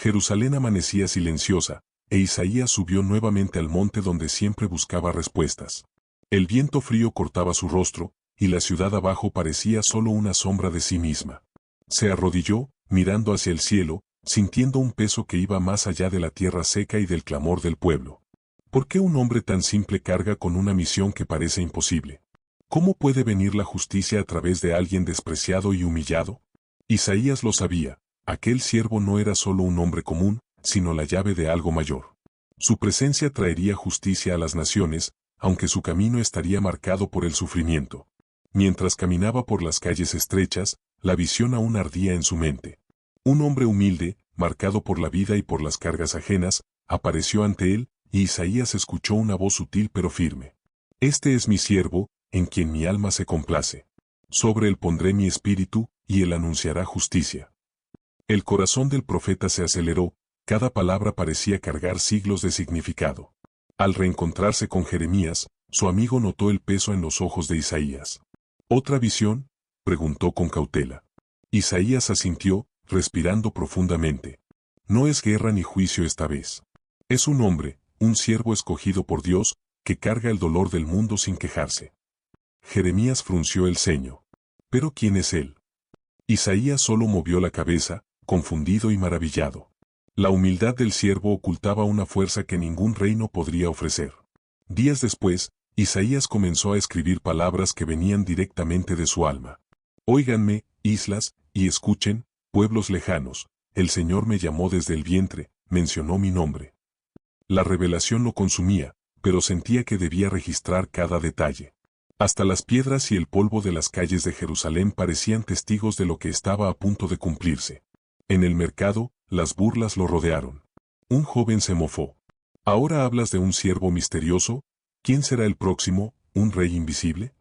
Jerusalén amanecía silenciosa, e Isaías subió nuevamente al monte donde siempre buscaba respuestas. El viento frío cortaba su rostro, y la ciudad abajo parecía solo una sombra de sí misma. Se arrodilló, mirando hacia el cielo, sintiendo un peso que iba más allá de la tierra seca y del clamor del pueblo. ¿Por qué un hombre tan simple carga con una misión que parece imposible? ¿Cómo puede venir la justicia a través de alguien despreciado y humillado? Isaías lo sabía, aquel siervo no era solo un hombre común, sino la llave de algo mayor. Su presencia traería justicia a las naciones, aunque su camino estaría marcado por el sufrimiento. Mientras caminaba por las calles estrechas, la visión aún ardía en su mente. Un hombre humilde, marcado por la vida y por las cargas ajenas, apareció ante él, y Isaías escuchó una voz sutil pero firme. Este es mi siervo, en quien mi alma se complace. Sobre él pondré mi espíritu, y él anunciará justicia. El corazón del profeta se aceleró, cada palabra parecía cargar siglos de significado. Al reencontrarse con Jeremías, su amigo notó el peso en los ojos de Isaías. ¿Otra visión?, preguntó con cautela. Isaías asintió, respirando profundamente. No es guerra ni juicio esta vez. Es un hombre, un siervo escogido por Dios, que carga el dolor del mundo sin quejarse. Jeremías frunció el ceño. ¿Pero quién es él? Isaías solo movió la cabeza, confundido y maravillado. La humildad del siervo ocultaba una fuerza que ningún reino podría ofrecer. Días después, Isaías comenzó a escribir palabras que venían directamente de su alma. Óiganme, islas, y escuchen, pueblos lejanos, el Señor me llamó desde el vientre, mencionó mi nombre. La revelación lo consumía, pero sentía que debía registrar cada detalle. Hasta las piedras y el polvo de las calles de Jerusalén parecían testigos de lo que estaba a punto de cumplirse. En el mercado, las burlas lo rodearon. Un joven se mofó. ¿Ahora hablas de un siervo misterioso? ¿Quién será el próximo, un rey invisible?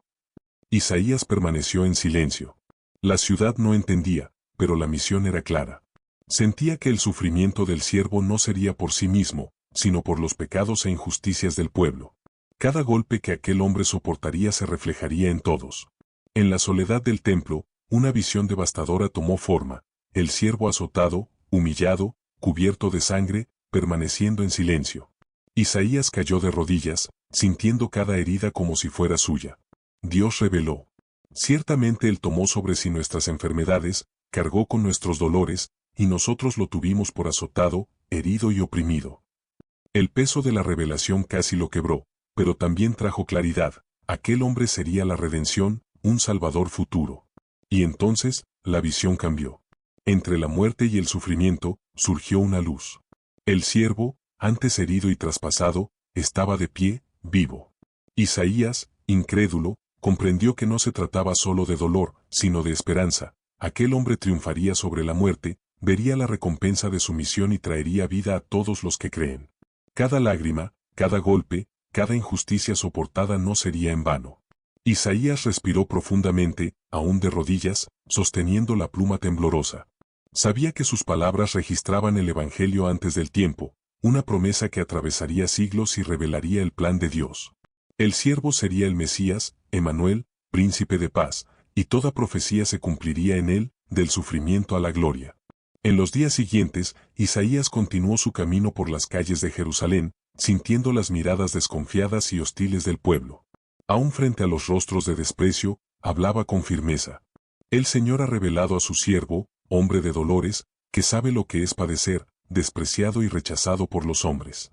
Isaías permaneció en silencio. La ciudad no entendía, pero la misión era clara. Sentía que el sufrimiento del siervo no sería por sí mismo, sino por los pecados e injusticias del pueblo. Cada golpe que aquel hombre soportaría se reflejaría en todos. En la soledad del templo, una visión devastadora tomó forma, el siervo azotado, humillado, cubierto de sangre, permaneciendo en silencio. Isaías cayó de rodillas, sintiendo cada herida como si fuera suya. Dios reveló. Ciertamente Él tomó sobre sí nuestras enfermedades, cargó con nuestros dolores, y nosotros lo tuvimos por azotado, herido y oprimido. El peso de la revelación casi lo quebró, pero también trajo claridad. Aquel hombre sería la redención, un salvador futuro. Y entonces, la visión cambió. Entre la muerte y el sufrimiento, surgió una luz. El siervo, antes herido y traspasado, estaba de pie, vivo. Isaías, incrédulo, comprendió que no se trataba solo de dolor, sino de esperanza. Aquel hombre triunfaría sobre la muerte, vería la recompensa de su misión y traería vida a todos los que creen. Cada lágrima, cada golpe, cada injusticia soportada no sería en vano. Isaías respiró profundamente, aún de rodillas, sosteniendo la pluma temblorosa. Sabía que sus palabras registraban el Evangelio antes del tiempo, una promesa que atravesaría siglos y revelaría el plan de Dios. El siervo sería el Mesías, Emanuel, príncipe de paz, y toda profecía se cumpliría en él, del sufrimiento a la gloria. En los días siguientes, Isaías continuó su camino por las calles de Jerusalén, sintiendo las miradas desconfiadas y hostiles del pueblo. Aún frente a los rostros de desprecio, hablaba con firmeza. El Señor ha revelado a su siervo, hombre de dolores, que sabe lo que es padecer, despreciado y rechazado por los hombres.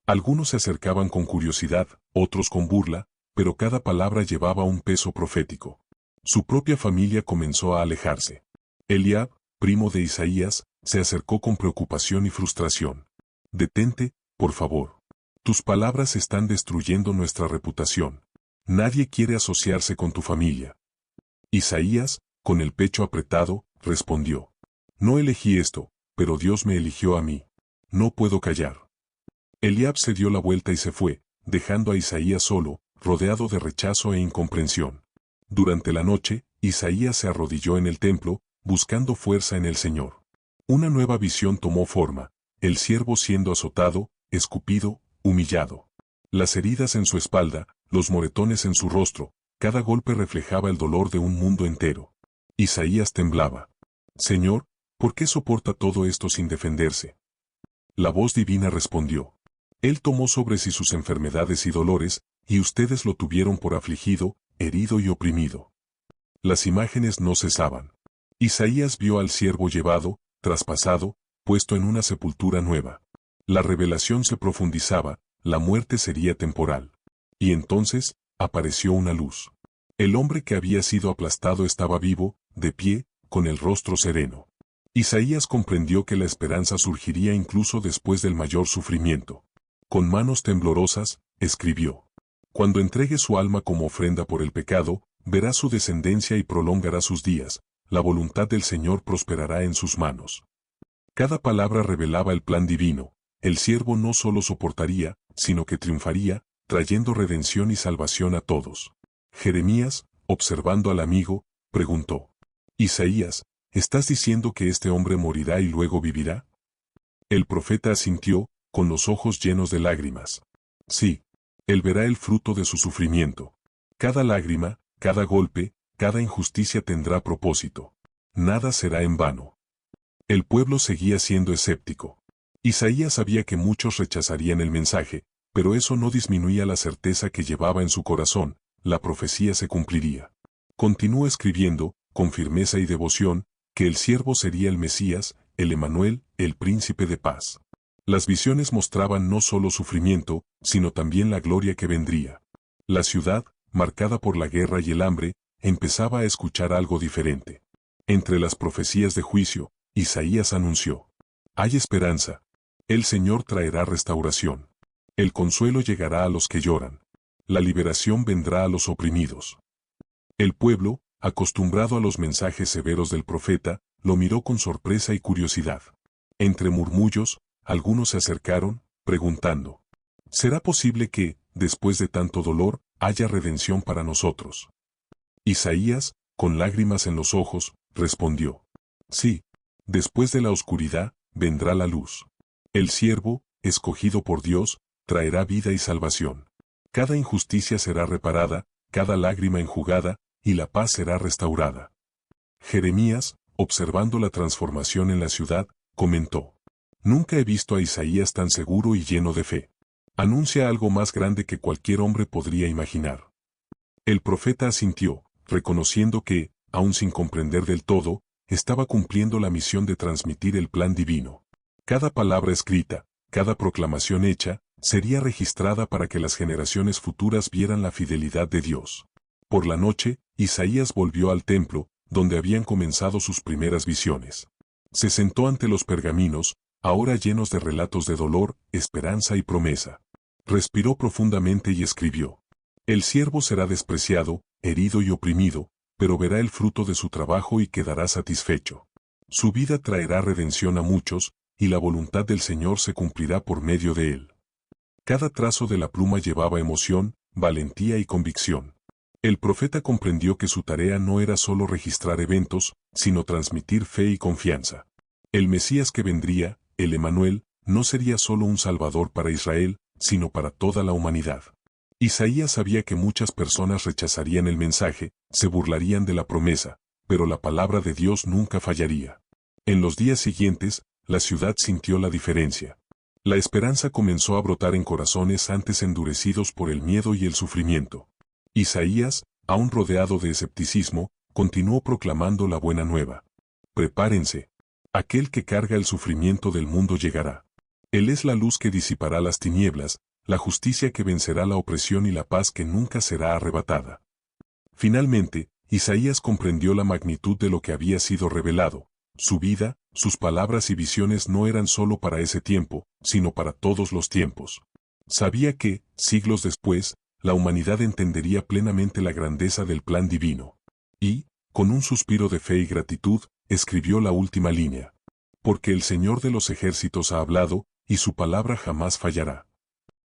Algunos se acercaban con curiosidad, otros con burla, pero cada palabra llevaba un peso profético. Su propia familia comenzó a alejarse. Eliab, primo de Isaías, se acercó con preocupación y frustración. Detente, por favor. Tus palabras están destruyendo nuestra reputación. Nadie quiere asociarse con tu familia. Isaías, con el pecho apretado, respondió. No elegí esto, pero Dios me eligió a mí. No puedo callar. Eliab se dio la vuelta y se fue, dejando a Isaías solo, rodeado de rechazo e incomprensión. Durante la noche, Isaías se arrodilló en el templo, buscando fuerza en el Señor. Una nueva visión tomó forma, el siervo siendo azotado, escupido, humillado. Las heridas en su espalda, los moretones en su rostro, cada golpe reflejaba el dolor de un mundo entero. Isaías temblaba. Señor, ¿Por qué soporta todo esto sin defenderse? La voz divina respondió. Él tomó sobre sí sus enfermedades y dolores, y ustedes lo tuvieron por afligido, herido y oprimido. Las imágenes no cesaban. Isaías vio al siervo llevado, traspasado, puesto en una sepultura nueva. La revelación se profundizaba, la muerte sería temporal. Y entonces, apareció una luz. El hombre que había sido aplastado estaba vivo, de pie, con el rostro sereno. Isaías comprendió que la esperanza surgiría incluso después del mayor sufrimiento. Con manos temblorosas, escribió. Cuando entregue su alma como ofrenda por el pecado, verá su descendencia y prolongará sus días, la voluntad del Señor prosperará en sus manos. Cada palabra revelaba el plan divino, el siervo no solo soportaría, sino que triunfaría, trayendo redención y salvación a todos. Jeremías, observando al amigo, preguntó. Isaías, ¿estás diciendo que este hombre morirá y luego vivirá? El profeta asintió, con los ojos llenos de lágrimas. Sí, él verá el fruto de su sufrimiento. Cada lágrima, cada golpe, cada injusticia tendrá propósito. Nada será en vano. El pueblo seguía siendo escéptico. Isaías sabía que muchos rechazarían el mensaje, pero eso no disminuía la certeza que llevaba en su corazón, la profecía se cumpliría. Continuó escribiendo, con firmeza y devoción, que el siervo sería el Mesías, el Emanuel, el príncipe de paz. Las visiones mostraban no solo sufrimiento, sino también la gloria que vendría. La ciudad, marcada por la guerra y el hambre, empezaba a escuchar algo diferente. Entre las profecías de juicio, Isaías anunció. Hay esperanza. El Señor traerá restauración. El consuelo llegará a los que lloran. La liberación vendrá a los oprimidos. El pueblo, acostumbrado a los mensajes severos del profeta, lo miró con sorpresa y curiosidad. Entre murmullos, algunos se acercaron, preguntando. ¿Será posible que, después de tanto dolor, haya redención para nosotros? Isaías, con lágrimas en los ojos, respondió. Sí, después de la oscuridad, vendrá la luz. El siervo, escogido por Dios, traerá vida y salvación. Cada injusticia será reparada, cada lágrima enjugada, y la paz será restaurada. Jeremías, observando la transformación en la ciudad, comentó. Nunca he visto a Isaías tan seguro y lleno de fe. Anuncia algo más grande que cualquier hombre podría imaginar. El profeta asintió, reconociendo que, aun sin comprender del todo, estaba cumpliendo la misión de transmitir el plan divino. Cada palabra escrita, cada proclamación hecha, sería registrada para que las generaciones futuras vieran la fidelidad de Dios. Por la noche, Isaías volvió al templo, donde habían comenzado sus primeras visiones. Se sentó ante los pergaminos, ahora llenos de relatos de dolor, esperanza y promesa. Respiró profundamente y escribió. El siervo será despreciado, herido y oprimido, pero verá el fruto de su trabajo y quedará satisfecho. Su vida traerá redención a muchos, y la voluntad del Señor se cumplirá por medio de él. Cada trazo de la pluma llevaba emoción, valentía y convicción. El profeta comprendió que su tarea no era solo registrar eventos, sino transmitir fe y confianza. El Mesías que vendría, el Emanuel, no sería solo un salvador para Israel, sino para toda la humanidad. Isaías sabía que muchas personas rechazarían el mensaje, se burlarían de la promesa, pero la palabra de Dios nunca fallaría. En los días siguientes, la ciudad sintió la diferencia. La esperanza comenzó a brotar en corazones antes endurecidos por el miedo y el sufrimiento. Isaías, aún rodeado de escepticismo, continuó proclamando la buena nueva. Prepárense. Aquel que carga el sufrimiento del mundo llegará. Él es la luz que disipará las tinieblas, la justicia que vencerá la opresión y la paz que nunca será arrebatada. Finalmente, Isaías comprendió la magnitud de lo que había sido revelado. Su vida, sus palabras y visiones no eran solo para ese tiempo, sino para todos los tiempos. Sabía que, siglos después, la humanidad entendería plenamente la grandeza del plan divino. Y, con un suspiro de fe y gratitud, escribió la última línea. Porque el Señor de los ejércitos ha hablado, y su palabra jamás fallará.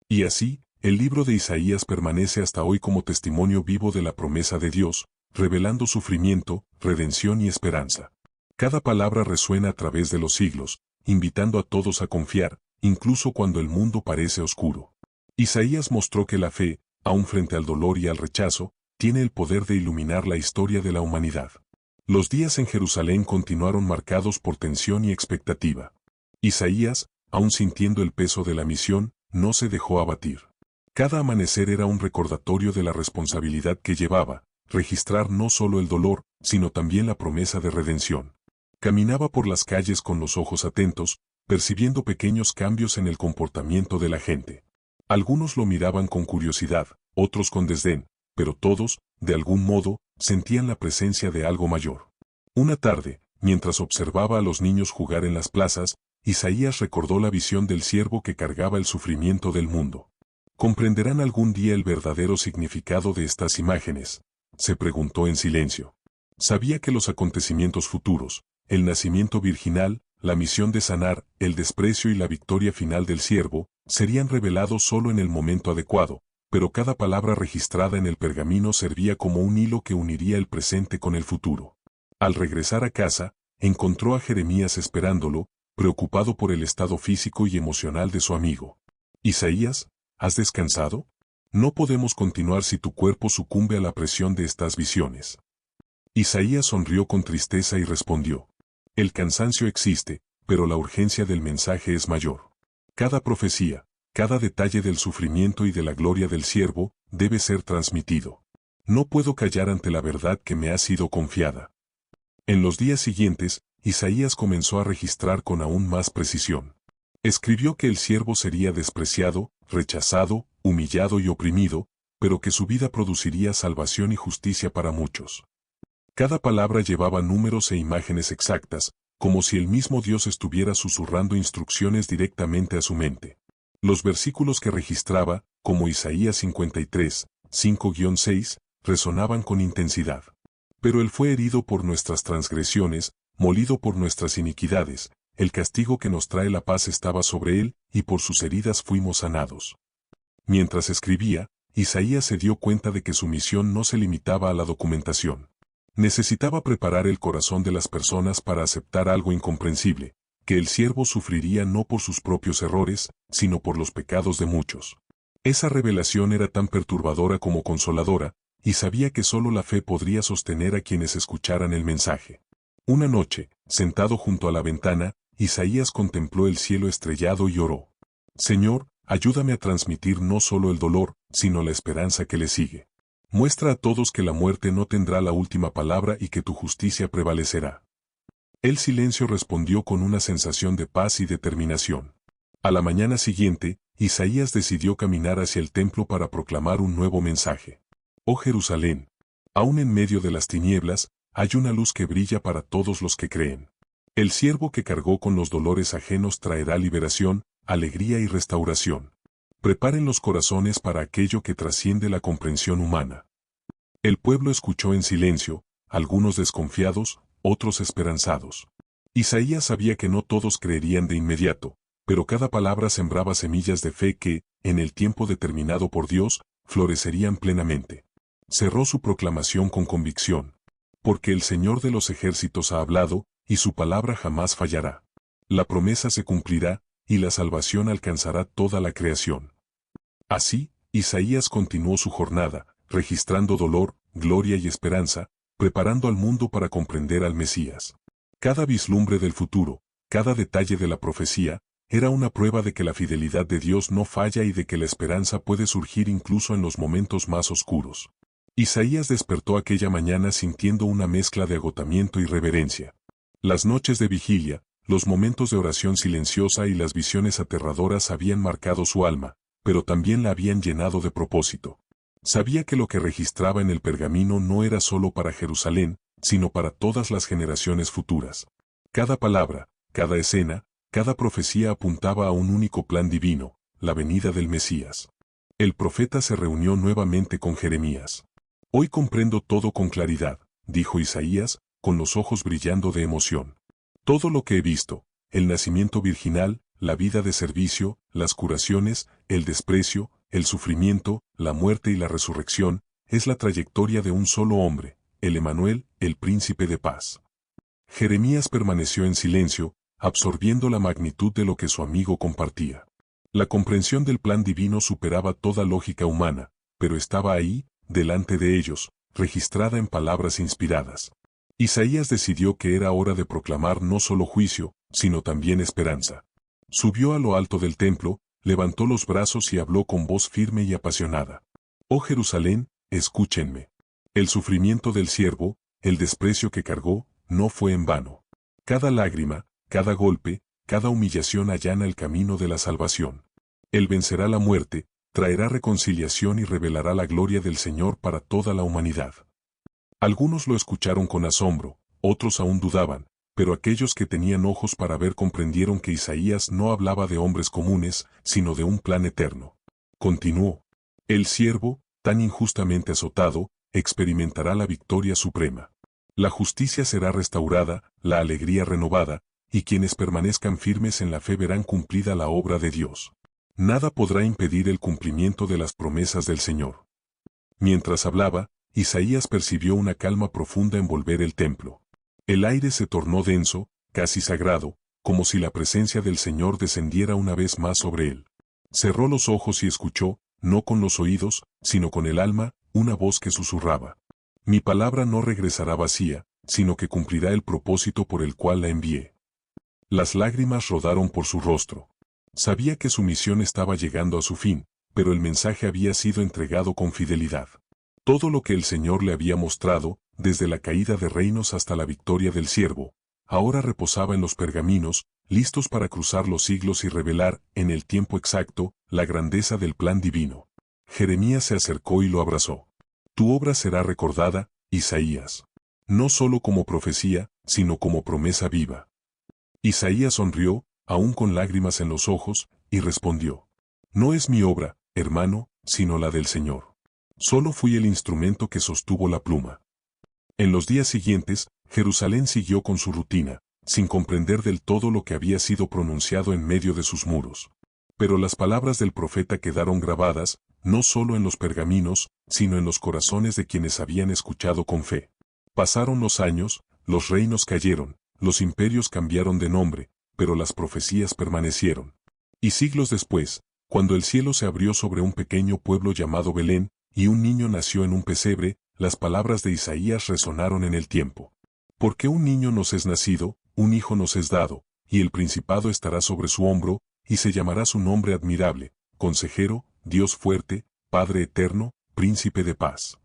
Y así, el libro de Isaías permanece hasta hoy como testimonio vivo de la promesa de Dios, revelando sufrimiento, redención y esperanza. Cada palabra resuena a través de los siglos, invitando a todos a confiar, incluso cuando el mundo parece oscuro. Isaías mostró que la fe, aun frente al dolor y al rechazo, tiene el poder de iluminar la historia de la humanidad. Los días en Jerusalén continuaron marcados por tensión y expectativa. Isaías, aún sintiendo el peso de la misión, no se dejó abatir. Cada amanecer era un recordatorio de la responsabilidad que llevaba, registrar no solo el dolor, sino también la promesa de redención. Caminaba por las calles con los ojos atentos, percibiendo pequeños cambios en el comportamiento de la gente. Algunos lo miraban con curiosidad, otros con desdén, pero todos, de algún modo, sentían la presencia de algo mayor. Una tarde, mientras observaba a los niños jugar en las plazas, Isaías recordó la visión del siervo que cargaba el sufrimiento del mundo. ¿Comprenderán algún día el verdadero significado de estas imágenes?, se preguntó en silencio. Sabía que los acontecimientos futuros, el nacimiento virginal, la misión de sanar, el desprecio y la victoria final del siervo, serían revelados solo en el momento adecuado, pero cada palabra registrada en el pergamino servía como un hilo que uniría el presente con el futuro. Al regresar a casa, encontró a Jeremías esperándolo, preocupado por el estado físico y emocional de su amigo. Isaías, ¿has descansado? No podemos continuar si tu cuerpo sucumbe a la presión de estas visiones. Isaías sonrió con tristeza y respondió: el cansancio existe, pero la urgencia del mensaje es mayor. Cada profecía, cada detalle del sufrimiento y de la gloria del siervo, debe ser transmitido. No puedo callar ante la verdad que me ha sido confiada. En los días siguientes, Isaías comenzó a registrar con aún más precisión. Escribió que el siervo sería despreciado, rechazado, humillado y oprimido, pero que su vida produciría salvación y justicia para muchos. Cada palabra llevaba números e imágenes exactas, como si el mismo Dios estuviera susurrando instrucciones directamente a su mente. Los versículos que registraba, como Isaías 53, 5-6, resonaban con intensidad. Pero él fue herido por nuestras transgresiones, molido por nuestras iniquidades, el castigo que nos trae la paz estaba sobre él, y por sus heridas fuimos sanados. Mientras escribía, Isaías se dio cuenta de que su misión no se limitaba a la documentación. Necesitaba preparar el corazón de las personas para aceptar algo incomprensible, que el siervo sufriría no por sus propios errores, sino por los pecados de muchos. Esa revelación era tan perturbadora como consoladora, y sabía que solo la fe podría sostener a quienes escucharan el mensaje. Una noche, sentado junto a la ventana, Isaías contempló el cielo estrellado y oró: Señor, ayúdame a transmitir no solo el dolor, sino la esperanza que le sigue. Muestra a todos que la muerte no tendrá la última palabra y que tu justicia prevalecerá. El silencio respondió con una sensación de paz y determinación. A la mañana siguiente, Isaías decidió caminar hacia el templo para proclamar un nuevo mensaje. Oh Jerusalén, aún en medio de las tinieblas, hay una luz que brilla para todos los que creen. El siervo que cargó con los dolores ajenos traerá liberación, alegría y restauración. Preparen los corazones para aquello que trasciende la comprensión humana. El pueblo escuchó en silencio, algunos desconfiados, otros esperanzados. Isaías sabía que no todos creerían de inmediato, pero cada palabra sembraba semillas de fe que, en el tiempo determinado por Dios, florecerían plenamente. Cerró su proclamación con convicción. Porque el Señor de los ejércitos ha hablado, y su palabra jamás fallará. La promesa se cumplirá, y la salvación alcanzará toda la creación. Así, Isaías continuó su jornada, registrando dolor, gloria y esperanza, preparando al mundo para comprender al Mesías. Cada vislumbre del futuro, cada detalle de la profecía, era una prueba de que la fidelidad de Dios no falla y de que la esperanza puede surgir incluso en los momentos más oscuros. Isaías despertó aquella mañana sintiendo una mezcla de agotamiento y reverencia. Las noches de vigilia, los momentos de oración silenciosa y las visiones aterradoras habían marcado su alma, pero también la habían llenado de propósito. Sabía que lo que registraba en el pergamino no era solo para Jerusalén, sino para todas las generaciones futuras. Cada palabra, cada escena, cada profecía apuntaba a un único plan divino, la venida del Mesías. El profeta se reunió nuevamente con Jeremías. Hoy comprendo todo con claridad, dijo Isaías, con los ojos brillando de emoción. Todo lo que he visto, el nacimiento virginal, la vida de servicio, las curaciones, el desprecio, el sufrimiento, la muerte y la resurrección, es la trayectoria de un solo hombre, el Emanuel, el príncipe de paz. Jeremías permaneció en silencio, absorbiendo la magnitud de lo que su amigo compartía. La comprensión del plan divino superaba toda lógica humana, pero estaba ahí, delante de ellos, registrada en palabras inspiradas. Isaías decidió que era hora de proclamar no solo juicio, sino también esperanza. Subió a lo alto del templo, levantó los brazos y habló con voz firme y apasionada. Oh Jerusalén, escúchenme. El sufrimiento del siervo, el desprecio que cargó, no fue en vano. Cada lágrima, cada golpe, cada humillación allana el camino de la salvación. Él vencerá la muerte, traerá reconciliación y revelará la gloria del Señor para toda la humanidad. Algunos lo escucharon con asombro, otros aún dudaban, pero aquellos que tenían ojos para ver comprendieron que Isaías no hablaba de hombres comunes, sino de un plan eterno. Continuó. El siervo, tan injustamente azotado, experimentará la victoria suprema. La justicia será restaurada, la alegría renovada, y quienes permanezcan firmes en la fe verán cumplida la obra de Dios. Nada podrá impedir el cumplimiento de las promesas del Señor. Mientras hablaba, Isaías percibió una calma profunda envolver el templo. El aire se tornó denso, casi sagrado, como si la presencia del Señor descendiera una vez más sobre él. Cerró los ojos y escuchó, no con los oídos, sino con el alma, una voz que susurraba. Mi palabra no regresará vacía, sino que cumplirá el propósito por el cual la envié. Las lágrimas rodaron por su rostro. Sabía que su misión estaba llegando a su fin, pero el mensaje había sido entregado con fidelidad. Todo lo que el Señor le había mostrado, desde la caída de reinos hasta la victoria del siervo, ahora reposaba en los pergaminos, listos para cruzar los siglos y revelar, en el tiempo exacto, la grandeza del plan divino. Jeremías se acercó y lo abrazó. Tu obra será recordada, Isaías. No solo como profecía, sino como promesa viva. Isaías sonrió, aún con lágrimas en los ojos, y respondió. No es mi obra, hermano, sino la del Señor. Solo fui el instrumento que sostuvo la pluma. En los días siguientes, Jerusalén siguió con su rutina, sin comprender del todo lo que había sido pronunciado en medio de sus muros. Pero las palabras del profeta quedaron grabadas, no solo en los pergaminos, sino en los corazones de quienes habían escuchado con fe. Pasaron los años, los reinos cayeron, los imperios cambiaron de nombre, pero las profecías permanecieron. Y siglos después, cuando el cielo se abrió sobre un pequeño pueblo llamado Belén, y un niño nació en un pesebre, las palabras de Isaías resonaron en el tiempo. Porque un niño nos es nacido, un hijo nos es dado, y el principado estará sobre su hombro, y se llamará su nombre admirable, Consejero, Dios fuerte, Padre eterno, Príncipe de paz.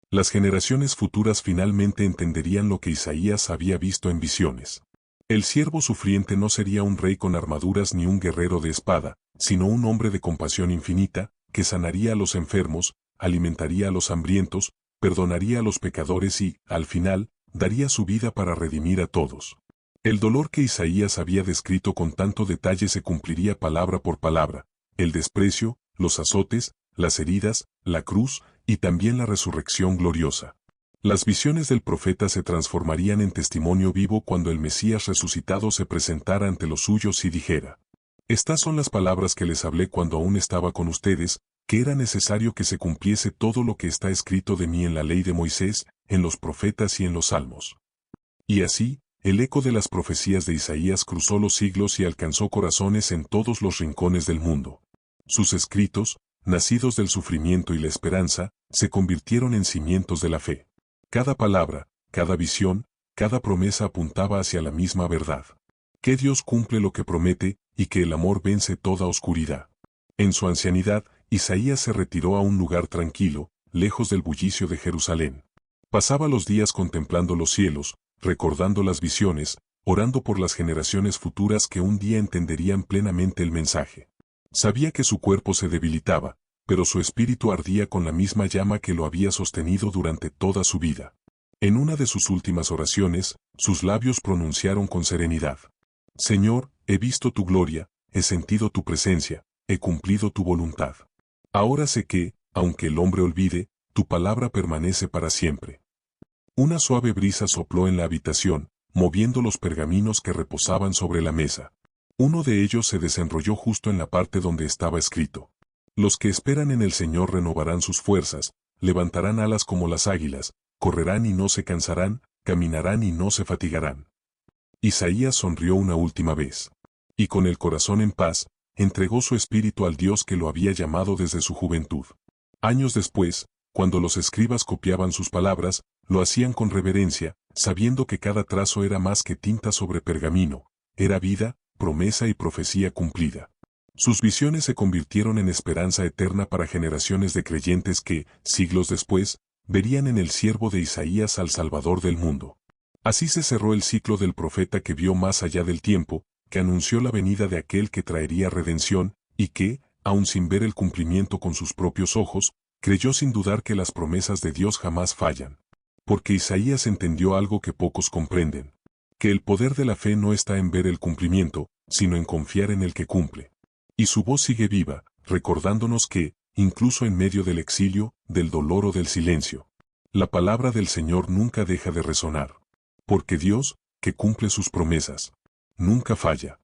Las generaciones futuras finalmente entenderían lo que Isaías había visto en visiones. El siervo sufriente no sería un rey con armaduras ni un guerrero de espada, sino un hombre de compasión infinita, que sanaría a los enfermos, alimentaría a los hambrientos, perdonaría a los pecadores y, al final, daría su vida para redimir a todos. El dolor que Isaías había descrito con tanto detalle se cumpliría palabra por palabra, el desprecio, los azotes, las heridas, la cruz, y también la resurrección gloriosa. Las visiones del profeta se transformarían en testimonio vivo cuando el Mesías resucitado se presentara ante los suyos y dijera: Estas son las palabras que les hablé cuando aún estaba con ustedes, que era necesario que se cumpliese todo lo que está escrito de mí en la ley de Moisés, en los profetas y en los salmos. Y así, el eco de las profecías de Isaías cruzó los siglos y alcanzó corazones en todos los rincones del mundo. Sus escritos, nacidos del sufrimiento y la esperanza, se convirtieron en cimientos de la fe. Cada palabra, cada visión, cada promesa apuntaba hacia la misma verdad. Que Dios cumple lo que promete, y que el amor vence toda oscuridad. En su ancianidad, Isaías se retiró a un lugar tranquilo, lejos del bullicio de Jerusalén. Pasaba los días contemplando los cielos, recordando las visiones, orando por las generaciones futuras que un día entenderían plenamente el mensaje. Sabía que su cuerpo se debilitaba, pero su espíritu ardía con la misma llama que lo había sostenido durante toda su vida. En una de sus últimas oraciones, sus labios pronunciaron con serenidad: Señor, he visto tu gloria, he sentido tu presencia, he cumplido tu voluntad. Ahora sé que, aunque el hombre olvide, tu palabra permanece para siempre. Una suave brisa sopló en la habitación, moviendo los pergaminos que reposaban sobre la mesa. Uno de ellos se desenrolló justo en la parte donde estaba escrito: Los que esperan en el Señor renovarán sus fuerzas, levantarán alas como las águilas, correrán y no se cansarán, caminarán y no se fatigarán. Isaías sonrió una última vez. Y con el corazón en paz, entregó su espíritu al Dios que lo había llamado desde su juventud. Años después, cuando los escribas copiaban sus palabras, lo hacían con reverencia, sabiendo que cada trazo era más que tinta sobre pergamino, era vida, promesa y profecía cumplida. Sus visiones se convirtieron en esperanza eterna para generaciones de creyentes que, siglos después, verían en el siervo de Isaías al Salvador del mundo. Así se cerró el ciclo del profeta que vio más allá del tiempo, que anunció la venida de aquel que traería redención, y que, aun sin ver el cumplimiento con sus propios ojos, creyó sin dudar que las promesas de Dios jamás fallan. Porque Isaías entendió algo que pocos comprenden, que el poder de la fe no está en ver el cumplimiento, sino en confiar en el que cumple. Y su voz sigue viva, recordándonos que, incluso en medio del exilio, del dolor o del silencio, la palabra del Señor nunca deja de resonar. Porque Dios, que cumple sus promesas, nunca falla.